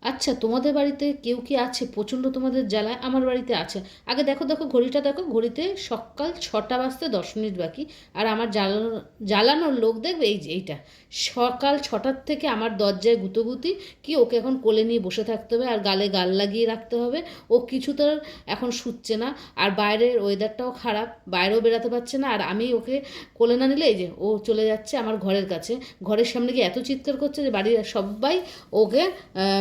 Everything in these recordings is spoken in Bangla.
আচ্ছা, তোমাদের বাড়িতে কেউ কি আছে প্রচণ্ড তোমাদের জ্বালায়? আমার বাড়িতে আছে। আগে দেখো দেখো ঘড়িটা দেখো, ঘড়িতে সকাল 6টা বাজতে 10 মিনিট বাকি। আর আমার জ্বালানোর লোক দেখবে এই যে এইটা, সকাল 6টার থেকে আমার দরজায় গুতোগুতি, কি ওকে এখন কোলে নিয়ে বসে থাকতে হবে আর গালে গাল লাগিয়ে রাখতে হবে। ও কিছু তো এখন শুচ্ছে না। আর বাইরের ওয়েদারটাও খারাপ, বাইরেও বেরাতে পারছে না। আর আমি ওকে কোলে না নিলে এই যে ও চলে যাচ্ছে আমার ঘরের কাছে, ঘরের সামনে গিয়ে এত চিৎকার করছে যে বাড়ির সবাই ওকে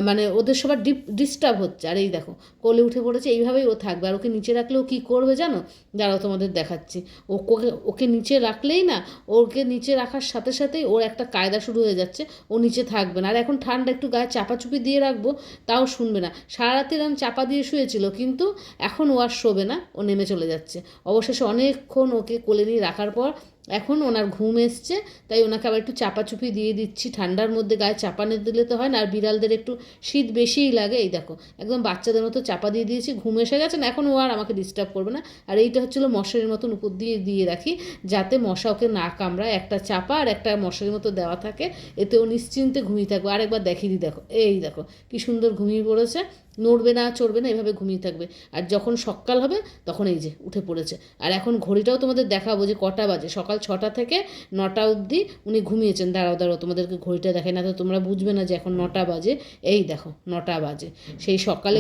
মানে ওদের সবার ডিস্টার্ব হচ্ছে। আর এই দেখো কোলে উঠে পড়েছে, এইভাবেই ও থাকবে। আর ওকে নিচে রাখলে ও কী করবে জানো? দাঁড়াও তোমাদের দেখাচ্ছি। ওকে ওকে নিচে রাখলেই না, ওকে নিচে রাখার সাথে সাথেই ওর একটা কায়দা শুরু হয়ে যাচ্ছে, ও নিচে থাকবে না। আর এখন ঠান্ডা, একটু গায়ে চাপাচুপি দিয়ে রাখবো তাও শুনবে না। সারা রাতে এরকম চাপা দিয়ে শুয়েছিল, কিন্তু এখন ও আর শোবে না, ও নেমে চলে যাচ্ছে। অবশেষে অনেকক্ষণ ওকে কোলে নিয়ে রাখার পর এখন ওনার ঘুম এসছে, তাই ওনাকে আবার একটু চাপাচুপি দিয়ে দিচ্ছি। ঠান্ডার মধ্যে গায়ে চাপানে দিলে তো হয় না, আর বিড়ালদের একটু শীত বেশিই লাগে। এই দেখো একদম বাচ্চাদের মতো চাপা দিয়ে দিয়েছি, ঘুম এসে গেছে না, এখন ও আর আমাকে ডিস্টার্ব করবে না। আর এইটা হচ্ছিলো মশারির মতন উপর দিয়ে দিয়ে রাখি, যাতে মশা ওকে না কামড়ায়। একটা চাপা আর একটা মশারির মতো দেওয়া থাকে, এতে ও নিশ্চিন্তে ঘুমিয়ে থাকবে। আরেকবার দেখিয়ে দিই, দেখো এই দেখো কি সুন্দর ঘুমিয়ে পড়েছে, নড়বে না চড়বে না, এভাবে ঘুমিয়ে থাকবে। আর যখন সকাল হবে তখন এই যে উঠে পড়েছে। আর এখন ঘড়িটাও তোমাদের দেখাবো যে কটা বাজে। সকাল 6টা থেকে 9টা অবধি উনি ঘুমিয়েছেন। দাঁড়াও দাঁড়াও তোমাদেরকে ঘড়িটা দেখাই, না তো তোমরা বুঝবে না যে এখন 9টা বাজে। এই দেখো 9টা বাজে। সেই সকালে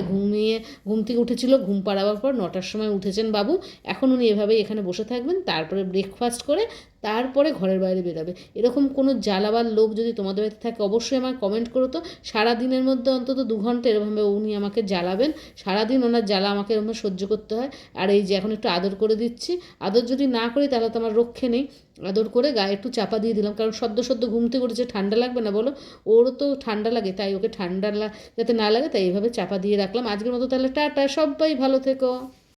ঘুম থেকে উঠেছিল, ঘুম পাড়াবার পর 9টার সময় উঠেছেন বাবু। এখন উনি এভাবেই এখানে বসে থাকবেন, তারপরে ব্রেকফাস্ট করে তারপরে ঘরের বাইরে বেরোবে। এরকম কোনো জ্বালাবার লোক যদি তোমাদের বাড়িতে থাকে অবশ্যই আমায় কমেন্ট করো তো। সারাদিনের মধ্যে অন্তত 2 ঘন্টা এরকমভাবে উনি আমাকে জ্বালাবেন। সারাদিন ওনার জ্বালা আমাকে এরকম সহ্য করতে হয়। আর এই যে এখন একটু আদর করে দিচ্ছি, আদর যদি না করি তাহলে তো আমার রক্ষে নেই। আদর করে গায়ে একটু চাপা দিয়ে দিলাম, কারণ সদ্য সদ্য ঘুম থেকে উঠেছে, ঠান্ডা লাগবে না বলো? ওরও তো ঠান্ডা লাগে, তাই ওকে ঠান্ডা যাতে না লাগে তাই এইভাবে চাপা দিয়ে রাখলাম। আজকের মতো তাহলে টাটা, সবাই ভালো থেকো।